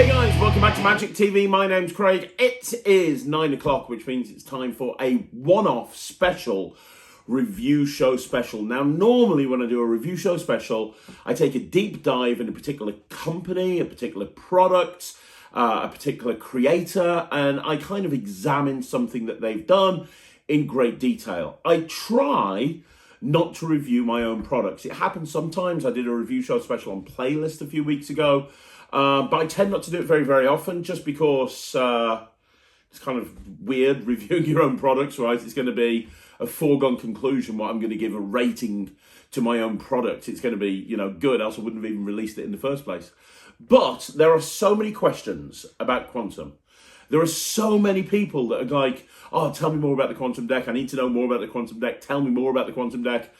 Hey guys, welcome back to Magic TV. My name's Craig. It is 9 o'clock, which means it's time for a one-off special review show special. Now, normally when I do a review show special, I take a deep dive in a particular company, a particular product, a particular creator, and I kind of examine something that they've done in great detail. I try not to review my own products. It happens sometimes. I did a review show special on Playlist a few weeks ago. But I tend not to do it very, very often just because it's kind of weird reviewing your own products, right? It's going to be a foregone conclusion what I'm going to give a rating to my own product. It's going to be, good, else I wouldn't have even released it in the first place. But there are so many questions about Quantum. There are so many people that are like, oh, tell me more about the Quantum deck. I need to know more about the Quantum deck. Tell me more about the Quantum deck.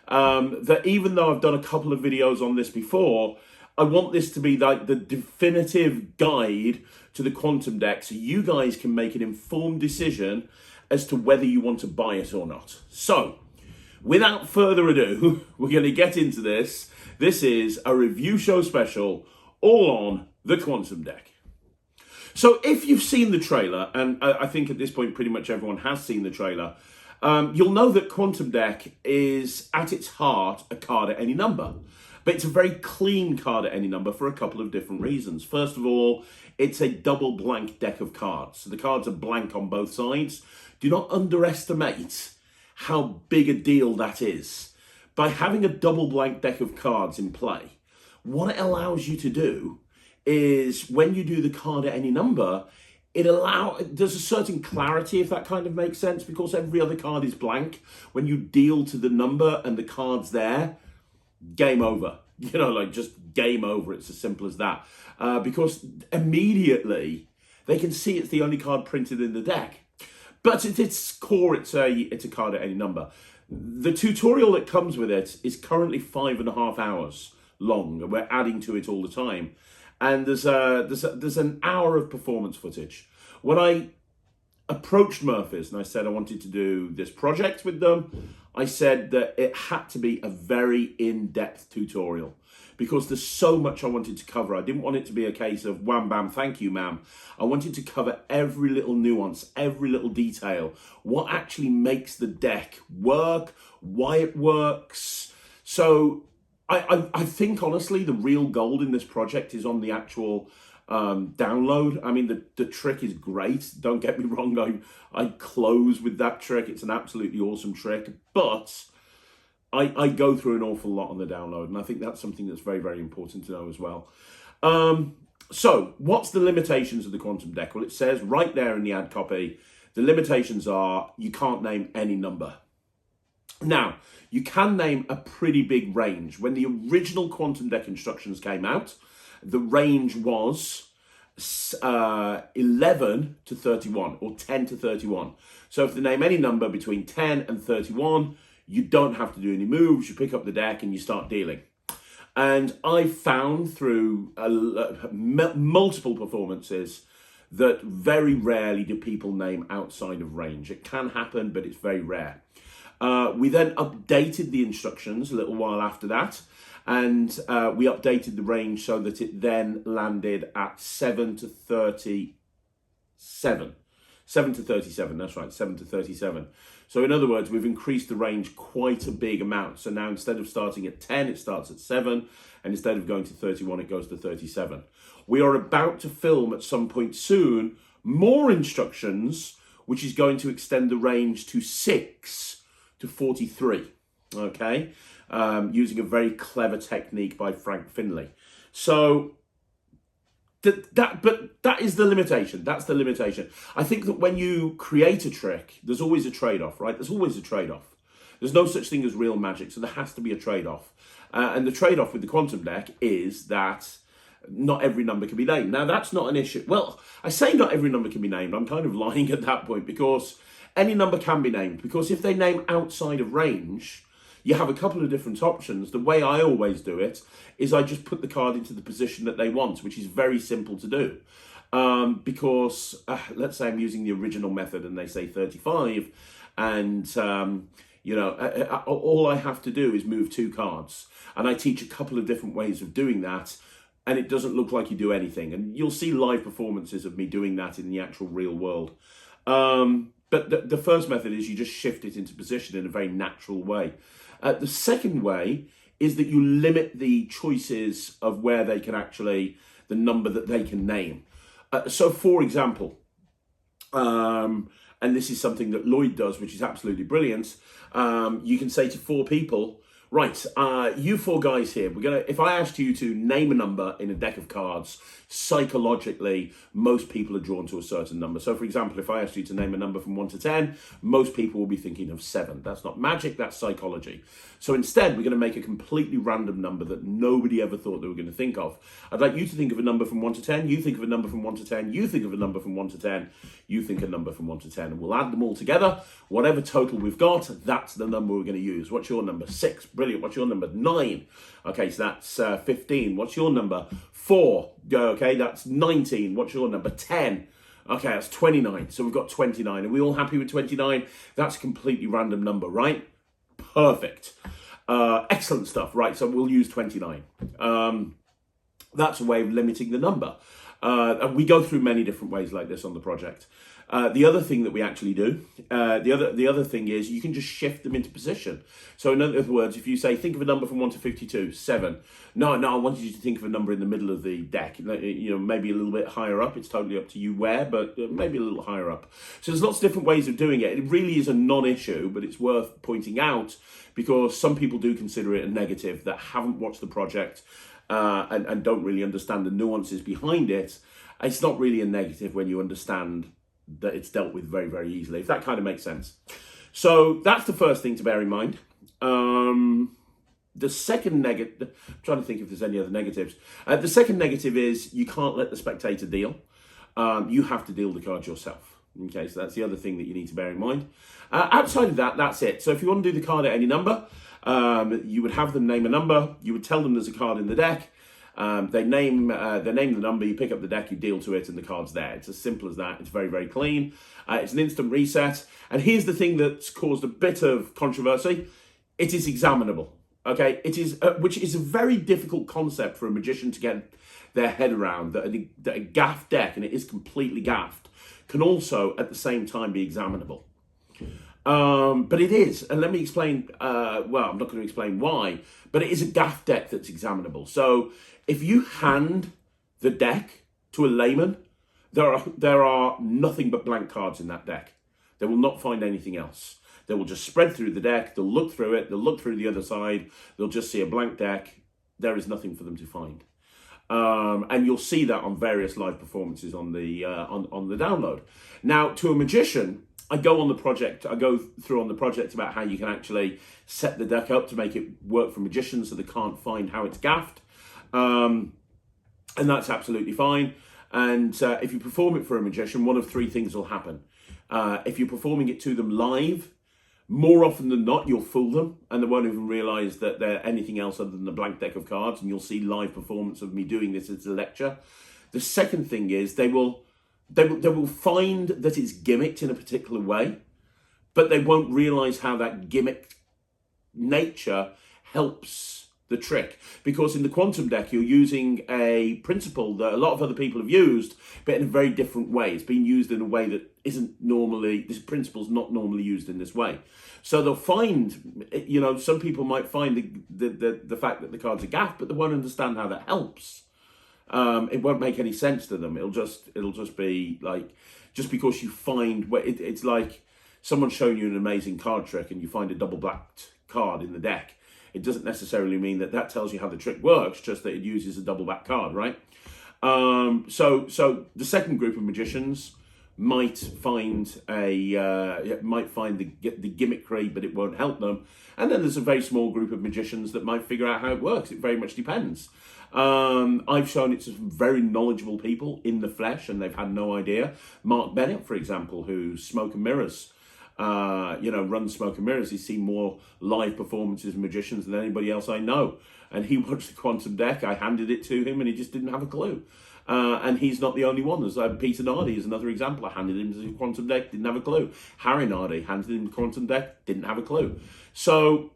That even though I've done a couple of videos on this before, I want this to be like the definitive guide to the Quantum deck so you guys can make an informed decision as to whether you want to buy it or not. So, without further ado, we're going to get into this. This is a review show special all on the Quantum deck. So, if you've seen the trailer, and I think at this point pretty much everyone has seen the trailer, you'll know that Quantum deck is at its heart a card at any number. But it's a very clean card at any number for a couple of different reasons. First of all, it's a double blank deck of cards. So the cards are blank on both sides. Do not underestimate how big a deal that is. By having a double blank deck of cards in play, what it allows you to do is when you do the card at any number, there's a certain clarity, if that kind of makes sense, because every other card is blank. When you deal to the number and the card's there, game over, just game over. It's as simple as that. Because immediately they can see it's the only card printed in the deck. But at its core, it's a card at any number. The tutorial that comes with it is currently 5.5 hours long, and we're adding to it all the time. And there's an hour of performance footage. When I approached Murphy's and I said I wanted to do this project with them, I said that it had to be a very in-depth tutorial because there's so much I wanted to cover. I didn't want it to be a case of wham, bam, thank you, ma'am. I wanted to cover every little nuance, every little detail, what actually makes the deck work, why it works. So I think, honestly, the real gold in this project is on the actual download. I mean, the trick is great. Don't get me wrong. I close with that trick. It's an absolutely awesome trick. But I go through an awful lot on the download. And I think that's something that's very, very important to know as well. So what's the limitations of the Quantum deck? Well, it says right there in the ad copy, the limitations are you can't name any number. Now, you can name a pretty big range. When the original Quantum deck instructions came out, the range was 11 to 31 or 10 to 31. So if they name any number between 10 and 31, you don't have to do any moves. You pick up the deck and you start dealing. And I found through multiple performances that very rarely do people name outside of range. It can happen, but it's very rare. We then updated the instructions a little while after that. And we updated the range so that it then landed at 7 to 37. 7 to 37, that's right, 7 to 37. So in other words, we've increased the range quite a big amount. So now instead of starting at 10, it starts at 7. And instead of going to 31, it goes to 37. We are about to film at some point soon more instructions, which is going to extend the range to 6 to 43, okay? Using a very clever technique by Frank Finley. So that is the limitation. That's the limitation. I think that when you create a trick, there's always a trade-off, right? There's always a trade-off. There's no such thing as real magic, so there has to be a trade-off. And the trade-off with the Quantum deck is that not every number can be named. Now, that's not an issue. Well, I say not every number can be named. I'm kind of lying at that point because any number can be named. Because if they name outside of range, you have a couple of different options. The way I always do it is I just put the card into the position that they want, which is very simple to do. Because let's say I'm using the original method and they say 35 and all I have to do is move 2 cards. And I teach a couple of different ways of doing that. and it doesn't look like you do anything. And you'll see live performances of me doing that in the actual real world. But the first method is you just shift it into position in a very natural way. The second way is that you limit the choices of where they can actually, the number that they can name. So for example, and this is something that Lloyd does, which is absolutely brilliant. You can say to 4 people, right, you 4 guys here, if I asked you to name a number in a deck of cards, psychologically, most people are drawn to a certain number. So for example, if I asked you to name a number from 1 to 10, most people will be thinking of 7. That's not magic, that's psychology. So instead, we're going to make a completely random number that nobody ever thought they were going to think of. I'd like you to think of a number from 1 to 10, you think of a number from 1 to 10, you think of a number from 1 to 10, you think a number from 1 to 10, and we'll add them all together. Whatever total we've got, that's the number we're going to use. What's your number? 6. Brilliant. What's your number? 9. Okay, so that's 15. What's your number? 4. Okay, that's 19. What's your number? 10. Okay, that's 29. So we've got 29. Are we all happy with 29? That's a completely random number, right? Perfect. Excellent stuff. Right, so we'll use 29. That's a way of limiting the number. And we go through many different ways like this on the project. The other thing that we actually do, the other thing is you can just shift them into position. So in other words, if you say, think of a number from 1 to 52, 7. No, I wanted you to think of a number in the middle of the deck, maybe a little bit higher up. It's totally up to you where, but maybe a little higher up. So there's lots of different ways of doing it. It really is a non-issue, but it's worth pointing out because some people do consider it a negative that haven't watched the project and don't really understand the nuances behind it. It's not really a negative when you understand that it's dealt with very, very easily, if that kind of makes sense. So that's the first thing to bear in mind. The second negative, I'm trying to think if there's any other negatives. The second negative is you can't let the spectator deal. You have to deal the cards yourself. Okay, so that's the other thing that you need to bear in mind. Outside of that, that's it. So if you want to do the card at any number, you would have them name a number. You would tell them there's a card in the deck. They name the number, you pick up the deck, you deal to it, and the card's there. It's as simple as that. It's very, very clean. It's an instant reset. And here's the thing that's caused a bit of controversy. It is examinable. Okay, it is, which is a very difficult concept for a magician to get their head around, that a gaffed deck, and it is completely gaffed, can also at the same time be examinable. But it is, and let me explain, well, I'm not going to explain why, but it is a gaff deck that's examinable. So if you hand the deck to a layman, there are nothing but blank cards in that deck. They will not find anything else. They will just spread through the deck, they'll look through it, they'll look through the other side, they'll just see a blank deck. There is nothing for them to find. And you'll see that on various live performances on the download. Now, to a magician, I go through on the project about how you can actually set the deck up to make it work for magicians so they can't find how it's gaffed. And that's absolutely fine. And if you perform it for a magician, one of 3 things will happen. If you're performing it to them live, more often than not, you'll fool them and they won't even realize that they're anything else other than a blank deck of cards, and you'll see live performance of me doing this as a lecture. The second thing is they will find that it's gimmicked in a particular way, but they won't realize how that gimmick nature helps the trick. Because in the quantum deck, you're using a principle that a lot of other people have used, but in a very different way. It's been used in a way that isn't normally, this principle's not normally used in this way. So they'll find, some people might find the fact that the cards are gaffed, but they won't understand how that helps. It won't make any sense to them. It'll just be like, just because you find, it's like someone's showing you an amazing card trick and you find a double blacked card in the deck. It doesn't necessarily mean that tells you how the trick works, just that it uses a double back card, right? So the second group of magicians might find the gimmickry, but it won't help them. And then there's a very small group of magicians that might figure out how it works. It very much depends. I've shown it to some very knowledgeable people in the flesh, and they've had no idea. Mark Bennett, for example, who's Smoke and Mirrors, runs Smoke and Mirrors. He's seen more live performances of magicians than anybody else I know. And he watched the quantum deck. I handed it to him and he just didn't have a clue. And he's not the only one. There's Peter Nardi is another example. I handed him the quantum deck, didn't have a clue. Harry Nardi handed him the quantum deck, didn't have a clue. So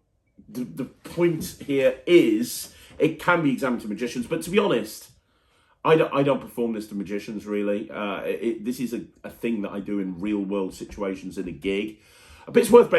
the point here is it can be examined to magicians, but to be honest, I don't perform this to magicians, really. This is a thing that I do in real world situations in a gig. But it's worth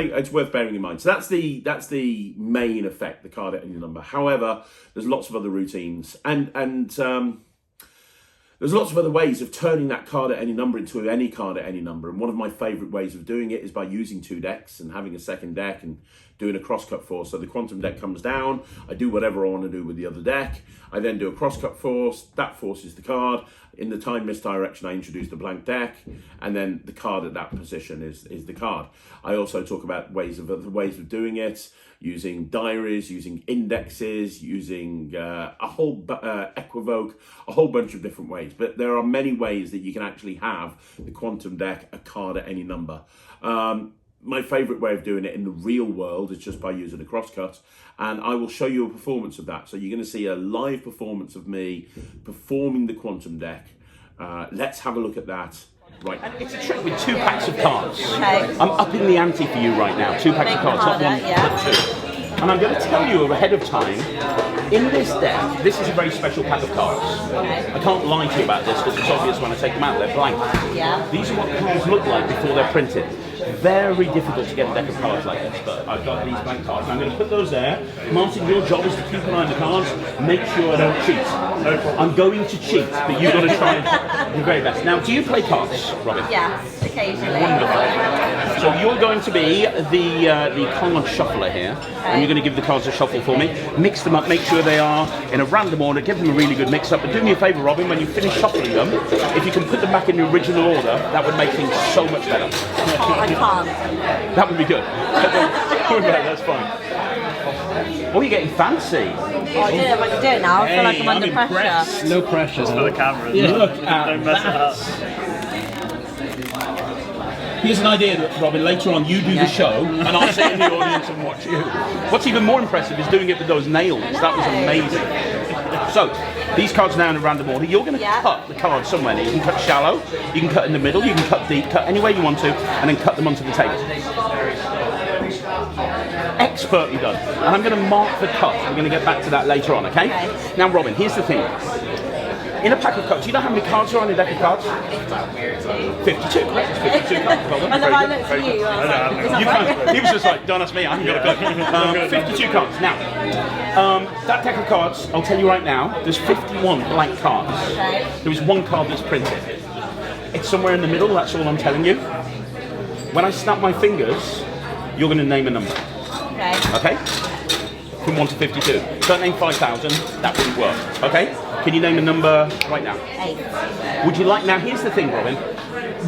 bearing in mind. So that's the main effect, the card at any number. However, there's lots of other routines, and there's lots of other ways of turning that card at any number into any card at any number. And one of my favourite ways of doing it is by using 2 decks and having a second deck and doing a crosscut force. So the quantum deck comes down, I do whatever I want to do with the other deck, I then do a crosscut force, that forces the card. In the time misdirection, I introduce the blank deck, and then the card at that position is the card. I also talk about other ways of doing it, using diaries, using indexes, using a whole equivoke, a whole bunch of different ways. But there are many ways that you can actually have the quantum deck a card at any number. My favourite way of doing it in the real world is just by using a crosscut, and I will show you a performance of that. So you're going to see a live performance of me performing the quantum deck. Let's have a look at that right now. It's a trick with 2 packs of cards. Okay. I'm upping the ante for you right now. 2 packs of cards, not one, but 2. And I'm going to tell you ahead of time, in this deck, this is a very special pack of cards. Okay. I can't lie to you about this because it's obvious when I take them out, they're blank. Yeah. These are what cards look like before they're printed. Very difficult to get a deck of cards like this, but I've got these blank cards. I'm going to put those there. Martin, your job is to keep an eye on the cards, make sure I don't cheat. I'm going to cheat, but you've got to try your very best. Now, do you play cards, Robin? Yes, occasionally. Wonderful. So you're going to be the card shuffler here, and you're going to give the cards a shuffle for me. Mix them up, make sure they are in a random order, give them a really good mix up, but do me a favour, Robin, when you finish shuffling them, if you can put them back in the original order, that would make things so much better. I can't. That would be good. That's fine. Oh, you're getting fancy. Oh, I don't know if I can do it now. I feel like I'm under pressure. No pressure. For the camera. Yeah. Look at Don't mess it up. Here's an idea, Robin. Later on, you do the show, and I'll sit in the audience and watch you. What's even more impressive is doing it with those nails. That was amazing. So, these cards now in a random order. You're going to cut the cards somewhere. You can cut shallow, you can cut in the middle, you can cut deep, cut any way you want to, and then cut them onto the table. Expertly done. And I'm going to mark the cut. We're going to get back to that later on, okay? Now, Robin, here's the thing. In a pack of cards, do you know how many cards are on a deck of cards? 52, correct? 52 cards. Well done. And then I looked at you, I was like, is that right? He was just like, don't ask me, I haven't got a clue. 52 cards. Now, that deck of cards, I'll tell you right now, there's 51 blank cards. Okay. There is 1 card that's printed. It's somewhere in the middle, that's all I'm telling you. When I snap my fingers, you're going to name a number. Okay. Okay? From 1 to 52. Don't name 5,000, that wouldn't work. Okay? Can you name a number right now? 8. Would you like, now here's the thing, Robin.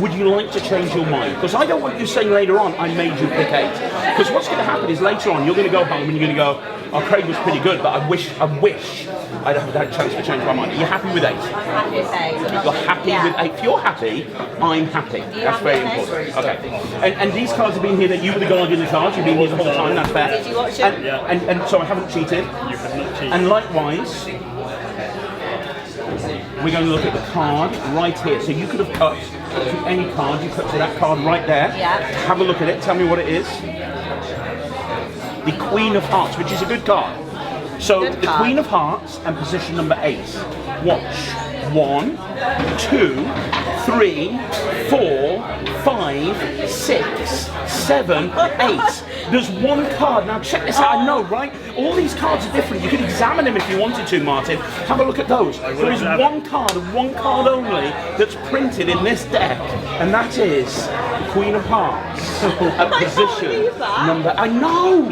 Would you like to change your mind? Because I don't want you saying later on, I made you pick 8. Because what's going to happen is later on, you're going to go home and you're going to go, oh, Craig was pretty good, but I wish I'd have had a chance to change my mind. Are you happy with 8? I'm happy with 8. You're happy with 8. If you're happy, I'm happy. That's very important. Okay. And these cards have been here that you were the guardian of the cards. You've been here the whole time. That's fair. Did you watch it? And so I haven't cheated. You have not cheated. And likewise, we're going to look at the card right here. So you could have cut to any card. You cut to that card right there. Yeah. Have a look at it. Tell me what it is. The Queen of Hearts, which is a good card. So Good the card. Queen of Hearts and position number 8. Watch. 1, 2, 3, 4, 5, 6, 7, 8. There's 1 card. Now check this out. I know, right? All these cards are different. You could examine them if you wanted to, Martin. Have a look at those. There is 1 card and 1 card only that's printed in this deck, and that is the Queen of Hearts at position number. I know.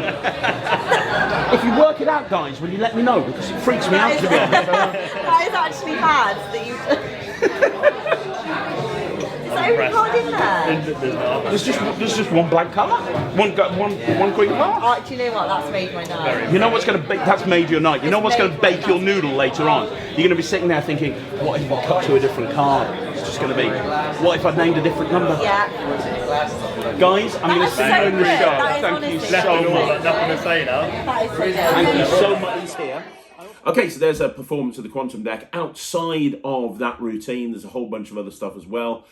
If you work it out, guys, will you let me know? Because it freaks me out to be honest. That is actually bad that you. Is there every card in there? There's just 1 blank card. One Queen of Hearts. Oh, do you know what? That's made my night. You know what's going to that's made your night. You know what's going to bake your noodle later on. You're going to be sitting there thinking, what if I cut to a different card? It's just going to be, what if I named a different number? Yeah. Guys, I'm going to see you in the show. Thank you so much. Nothing to say now. That is so good. Thank you so much. Here. Okay, so there's a performance of the quantum deck. Outside of that routine, there's a whole bunch of other stuff as well.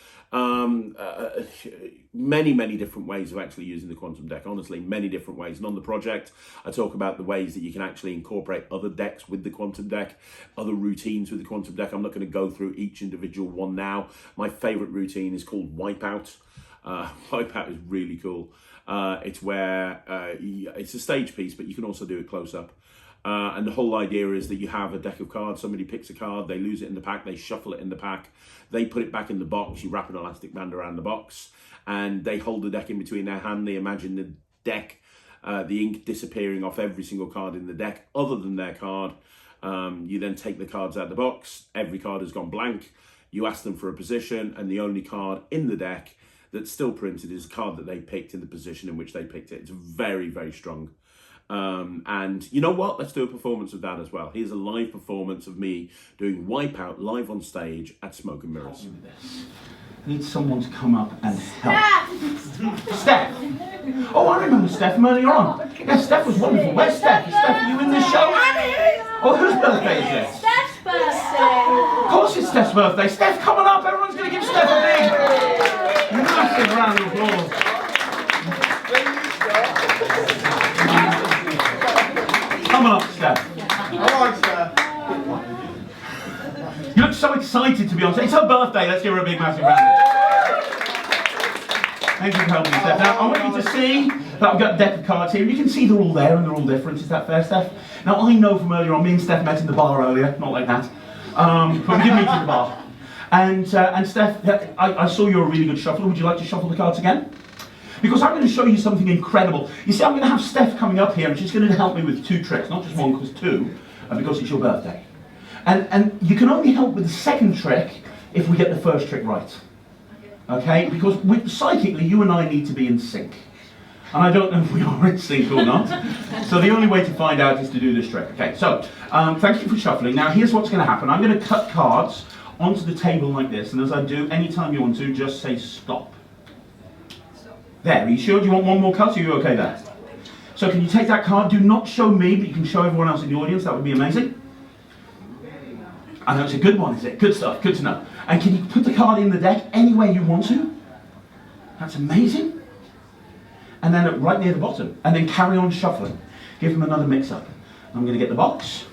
Many different ways of actually using the quantum deck. Honestly, many different ways. And on the project, I talk about the ways that you can actually incorporate other decks with the quantum deck, other routines with the quantum deck. I'm not going to go through each individual one now. My favorite routine is called Wipeout. Wipeout is really cool. It's where it's a stage piece, but you can also do it close up. And the whole idea is that you have a deck of cards, somebody picks a card, they lose it in the pack, they shuffle it in the pack, they put it back in the box, you wrap an elastic band around the box, and they hold the deck in between their hand. They imagine the deck, the ink disappearing off every single card in the deck other than their card. You then take the cards out of the box, every card has gone blank, you ask them for a position, and the only card in the deck that's still printed is a card that they picked in the position in which they picked it. It's very strong. And you know what? Let's do a performance of that as well. Here's a live performance of me doing Wipeout live on stage at Smoke and Mirrors. I need someone to come up and help. Steph! Oh, I remember Steph from earlier on. Yeah, Steph was wonderful. Where's Steph? Is Steph, are you in the show? Oh, whose birthday is it? Steph's birthday. Of course it's Steph's birthday. Steph, come on up. Everyone's going to give Steph a big, massive round of applause. Come on up, Steph. Alright, Steph. You look so excited to be on stage. It's her birthday. Let's give her a big, massive round. Thank you for helping me, Steph. Now, I want you to see that I've got a deck of cards here. You can see they're all there and they're all different. Is that fair, Steph? Now, I know from earlier on, me and Steph met in the bar earlier. Not like that. But we did meet in the bar. And Steph, I saw you're a really good shuffler. Would you like to shuffle the cards again? Because I'm going to show you something incredible. You see, I'm going to have Steph coming up here and she's going to help me with 2 tricks. Not just one, because 2, because it's your birthday. And you can only help with the second trick if we get the first trick right. Okay? Because psychically, you and I need to be in sync. And I don't know if we are in sync or not. So the only way to find out is to do this trick. Okay, so thank you for shuffling. Now here's what's going to happen. I'm going to cut cards onto the table like this. And as I do, anytime you want to, just say stop. There, are you sure? Do you want one more cut? Are you okay there? So can you take that card? Do not show me, but you can show everyone else in the audience. That would be amazing. I know it's a good one, is it? Good stuff, good to know. And can you put the card in the deck any way you want to? That's amazing. And then right near the bottom. And then carry on shuffling. Give them another mix-up. I'm going to get the box.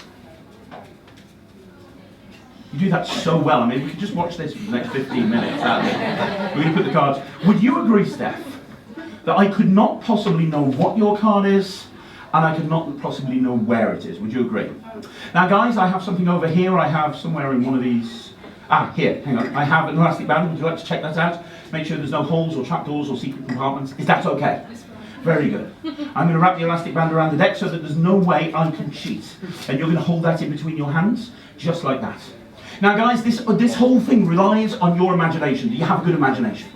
You do that so well. I mean, we could just watch this for the next 15 minutes. We're going to put the cards. Would you agree, Steph, that I could not possibly know what your card is, and I could not possibly know where it is? Would you agree? Now, guys, I have something over here. I have somewhere in one of these. Here, hang on. I have an elastic band. Would you like to check that out? Make sure there's no holes or trapdoors or secret compartments. Is that okay? Very good. I'm going to wrap the elastic band around the deck so that there's no way I can cheat. And you're going to hold that in between your hands, just like that. Now, guys, this whole thing relies on your imagination. Do you have a good imagination?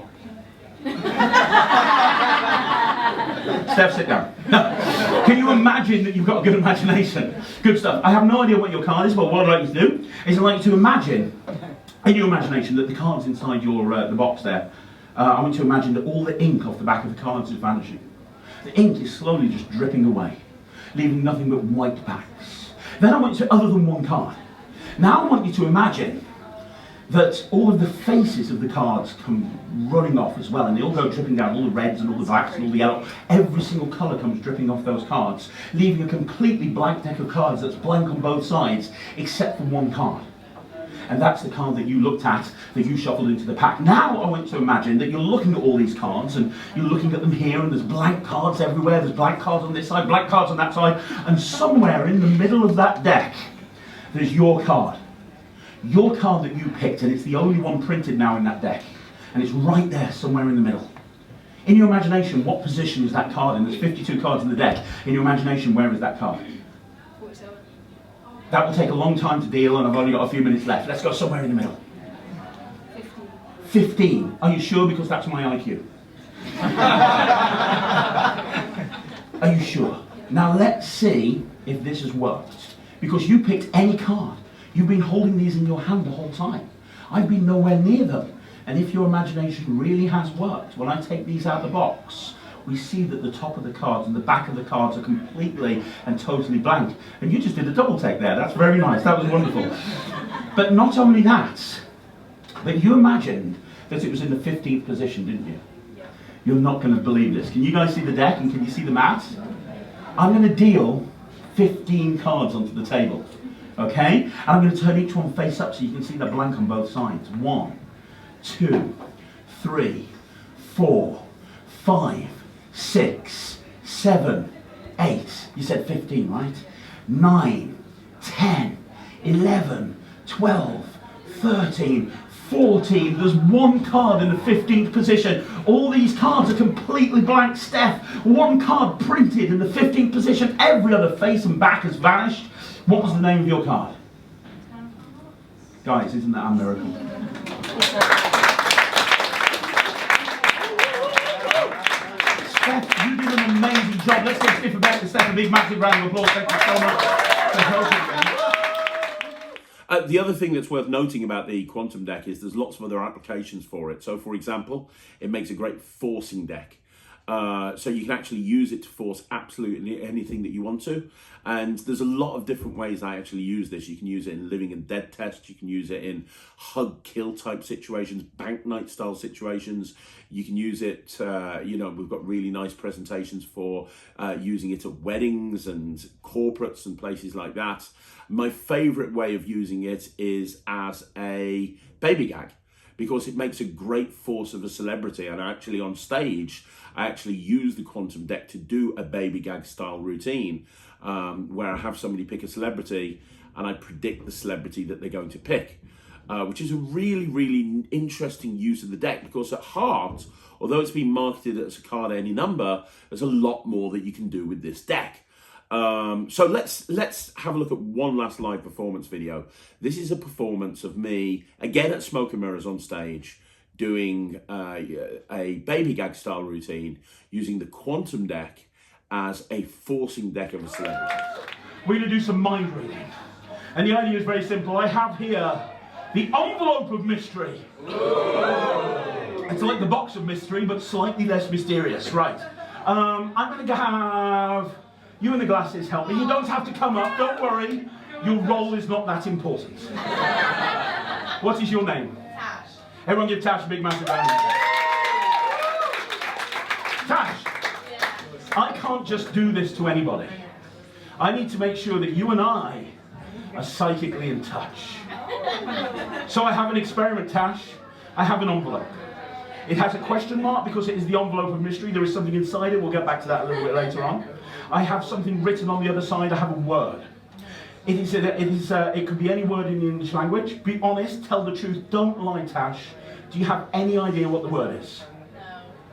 Steph, sit down. No. Can you imagine that you've got a good imagination? Good stuff. I have no idea what your card is, but what I'd like you to do is I'd like you to imagine, in your imagination, that the card's inside your the box there. I want you to imagine that all the ink off the back of the cards is vanishing. The ink is slowly just dripping away, leaving nothing but white backs. Then I want you to, other than one card, now I want you to imagine that all of the faces of the cards come running off as well, and they all go dripping down, all the reds and all the blacks and all the yellow. Every single colour comes dripping off those cards, leaving a completely blank deck of cards that's blank on both sides, except for one card. And that's the card that you looked at, that you shuffled into the pack. Now I want you to imagine that you're looking at all these cards, and you're looking at them here, and there's blank cards everywhere, there's blank cards on this side, blank cards on that side, and somewhere in the middle of that deck, there's your card. Your card that you picked, and it's the only one printed now in that deck. And it's right there, somewhere in the middle. In your imagination, what position is that card in? There's 52 cards in the deck. In your imagination, where is that card? 47. That will take a long time to deal, and I've only got a few minutes left. Let's go somewhere in the middle. 15. Are you sure? Because that's my IQ. Are you sure? Now let's see if this has worked. Because you picked any card. You've been holding these in your hand the whole time. I've been nowhere near them. And if your imagination really has worked, when I take these out of the box, we see that the top of the cards and the back of the cards are completely and totally blank. And you just did a double take there. That's very nice. That was wonderful. But not only that, but you imagined Because it was in the 15th position, didn't you? You're not going to believe this. Can you guys see the deck and can you see the maths? I'm going to deal 15 cards onto the table. Okay? And I'm going to turn each one face up so you can see the blank on both sides. 1, 2, 3, 4, 5, 6, 7, 8. You said 15, right? 9, 10, 11, 12, 13, 14. There's one card in the 15th position. All these cards are completely blank, Steph. One card printed in the 15th position. Every other face and back has vanished. What was the name of your card? Guys, isn't that a miracle? Steph, you did an amazing job. Let's give Steph a big, massive round of applause. Thank you so much for helping me. The other thing that's worth noting about the quantum deck is there's lots of other applications for it. So, for example, it makes a great forcing deck. So you can actually use it to force absolutely anything that you want to. And there's a lot of different ways I actually use this. You can use it in living and dead tests. You can use it in hug-kill type situations, bank night style situations. You can use it, we've got really nice presentations for using it at weddings and corporates and places like that. My favorite way of using it is as a baby gag, because it makes a great force of a celebrity. And actually on stage, I actually use the quantum deck to do a baby gag style routine where I have somebody pick a celebrity and I predict the celebrity that they're going to pick, which is a really, really interesting use of the deck, because at heart, although it's been marketed as a card any number, there's a lot more that you can do with this deck. So let's have a look at one last live performance video. This is a performance of me, again at Smoke and Mirrors on stage, doing a baby gag style routine using the quantum deck as a forcing deck of a celebrity. We're going to do some mind reading. And the idea is very simple. I have here the envelope of mystery. It's like the box of mystery, but slightly less mysterious. Right. I'm going to have you and the glasses help me. You don't have to come up, don't worry. Your role is not that important. What is your name? Tash. Everyone give Tash a big massive round. Tash, I can't just do this to anybody. I need to make sure that you and I are psychically in touch. So I have an experiment, Tash. I have an envelope. It has a question mark because it is the envelope of mystery. There is something inside it. We'll get back to that a little bit later on. I have something written on the other side. I have a word. It could be any word in the English language. Be honest, tell the truth, don't lie, Tash. Do you have any idea what the word is?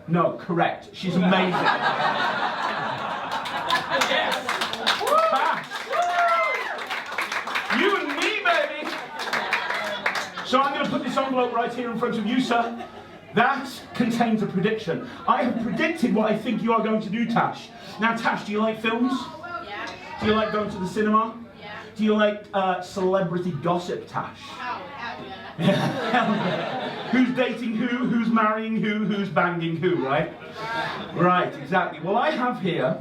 No. No, correct. She's amazing. Tash! You and me, baby! So I'm going to put this envelope right here in front of you, sir. That contains a prediction. I have predicted what I think you are going to do, Tash. Now, Tash, do you like films? Yeah. Do you like going to the cinema? Yeah. Do you like celebrity gossip, Tash? Oh, yeah. Who's dating who? Who's marrying who? Who's banging who, right? Right, exactly. Well, I have here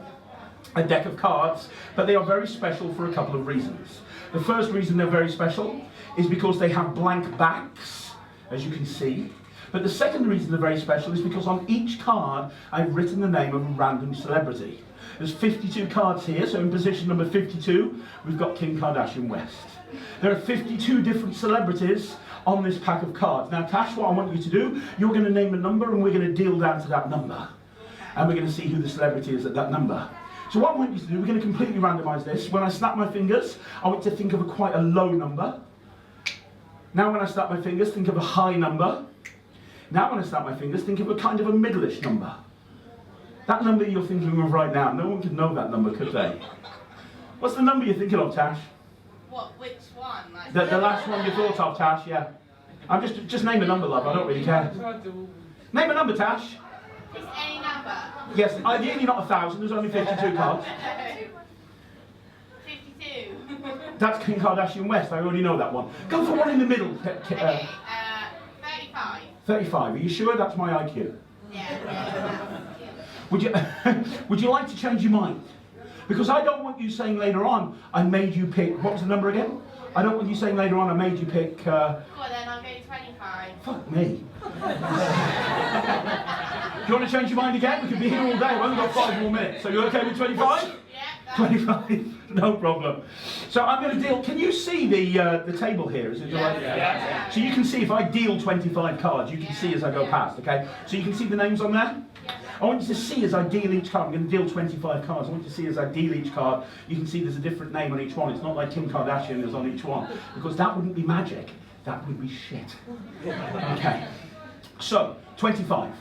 a deck of cards, but they are very special for a couple of reasons. The first reason they're very special is because they have blank backs, as you can see. But the second reason they're very special is because on each card I've written the name of a random celebrity. There's 52 cards here, so in position number 52 we've got Kim Kardashian West. There are 52 different celebrities on this pack of cards. Now Tash, what I want you to do, you're going to name a number and we're going to deal down to that number. And we're going to see who the celebrity is at that number. So what I want you to do, we're going to completely randomise this. When I snap my fingers, I want you to think of quite a low number. Now when I snap my fingers, think of a high number. Now when I snap my fingers, think of a kind of a middle-ish number. That number you're thinking of right now, no one could know that number, could they? What's the number you're thinking of, Tash? What? Which one? Like The last one you thought of, Tash, yeah. I'm just name a number, love, I don't really care. Name a number, Tash. Just any number. Yes, ideally not 1,000, there's only 52 cards. 52. That's Kim Kardashian West, I already know that one. Go for one in the middle. Okay, 35. 35, are you sure that's my IQ? Yeah. Would you like to change your mind? Because I don't want you saying later on, I made you pick, what was the number again? I don't want you saying later on, I made you pick... Go on then, I'll go 25. Fuck me. Do you want to change your mind again? We could be here all day. We've only got 5 more minutes. So you okay with 25? Yeah. 25, no problem. So I'm going to deal. Can you see the table here? Is it all right? Yeah. So you can see if I deal 25 cards, you can see as I go past. Okay. So you can see the names on there. I want you to see as I deal each card. I'm going to deal 25 cards. I want you to see as I deal each card. You can see there's a different name on each one. It's not like Kim Kardashian is on each one, because that wouldn't be magic. That would be shit. Okay. So 25.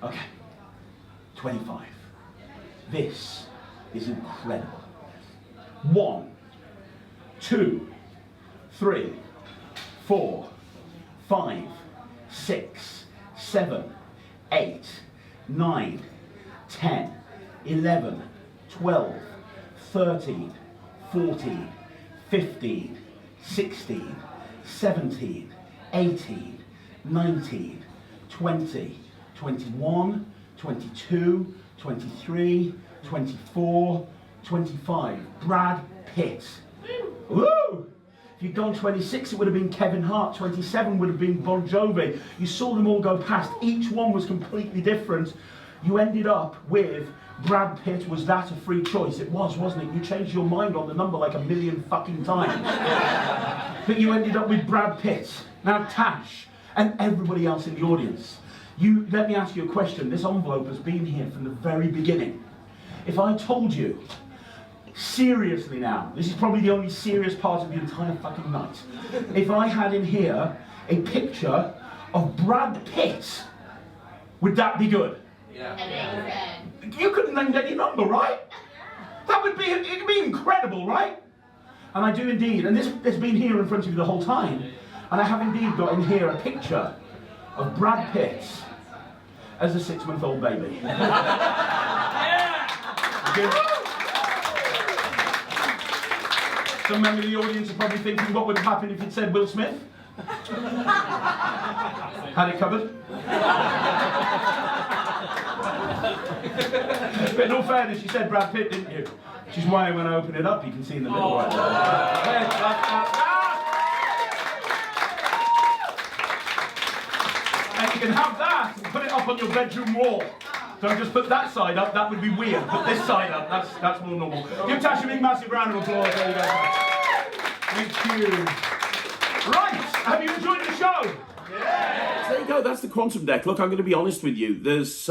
Okay. 25. This is incredible. 1, 2, 3, 4, 5, 6, 7, 8, 9, 10, 11, 12, 13, 14, 15, 16, 17, 18, 19, 20, 21, 22, 23, 24, 25. Brad Pitt. Woo! If you'd gone 26, it would have been Kevin Hart. 27 would have been Bon Jovi. You saw them all go past. Each one was completely different. You ended up with Brad Pitt. Was that a free choice? It was, wasn't it? You changed your mind on the number like a million fucking times. But you ended up with Brad Pitt. Now Tash and everybody else in the audience, let me ask you a question. This envelope has been here from the very beginning. If I told you, seriously now, this is probably the only serious part of the entire fucking night. If I had in here a picture of Brad Pitt, would that be good? Yeah. You couldn't name any number, right? That would be, it'd be incredible, right? And I do indeed, and this has been here in front of you the whole time, and I have indeed got in here a picture of Brad Pitt as a 6-month-old baby. Some member of the audience are probably thinking, what would have happened if it said Will Smith? Had it covered. But in all fairness, you said Brad Pitt, didn't you? Which is why when I open it up, you can see in the middle right there. And you can have that and put it up on your bedroom wall. Don't just put that side up, that would be weird. Put this side up, that's more normal. Give Tash a big massive round of applause. There you go. Thank you. Right, have you enjoyed the show? Yeah. There you go, that's the quantum deck. Look, I'm going to be honest with you. There's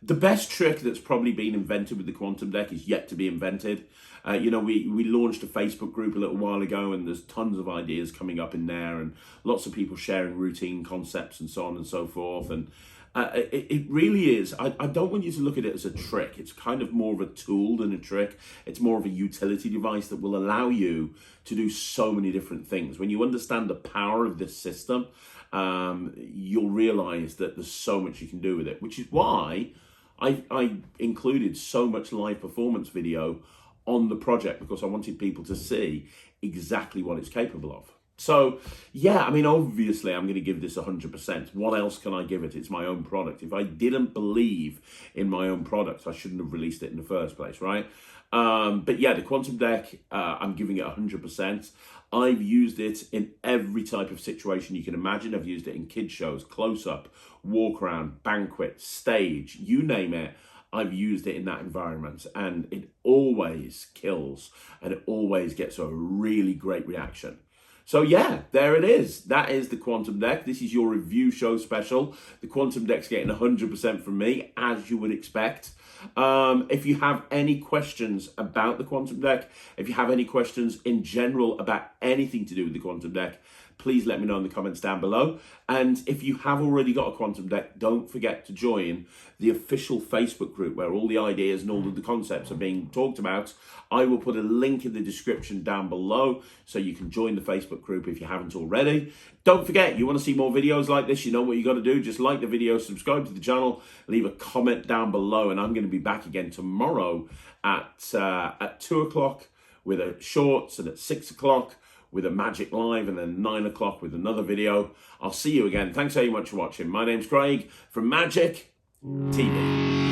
the best trick that's probably been invented with the quantum deck is yet to be invented. You know, we launched a Facebook group a little while ago, and there's tons of ideas coming up in there, and lots of people sharing routine concepts and so on and so forth. And it really is. I don't want you to look at it as a trick. It's kind of more of a tool than a trick. It's more of a utility device that will allow you to do so many different things. When you understand the power of this system, you'll realize that there's so much you can do with it, which is why I included so much live performance video on the project, because I wanted people to see exactly what it's capable of. So, yeah, I mean, obviously, I'm going to give this 100%. What else can I give it? It's my own product. If I didn't believe in my own product, I shouldn't have released it in the first place, right? But yeah, the quantum deck, I'm giving it 100%. I've used it in every type of situation you can imagine. I've used it in kids shows, close-up, walk around, banquet, stage, you name it. I've used it in that environment, and it always kills, and it always gets a really great reaction. So yeah, there it is. That is the quantum deck. This is your review show special. The quantum deck's getting 100% from me, as you would expect. If you have any questions about the quantum deck, if you have any questions in general about anything to do with the quantum deck, please let me know in the comments down below. And if you have already got a quantum deck, don't forget to join the official Facebook group where all the ideas and all of the concepts are being talked about. I will put a link in the description down below so you can join the Facebook group if you haven't already. Don't forget, you want to see more videos like this, you know what you got to do. Just like the video, subscribe to the channel, leave a comment down below, and I'm going to be back again tomorrow at 2 o'clock with a shorts, and at 6 o'clock with a Magic Live, and then 9 o'clock with another video. I'll see you again. Thanks very much for watching. My name's Craig from Magic TV.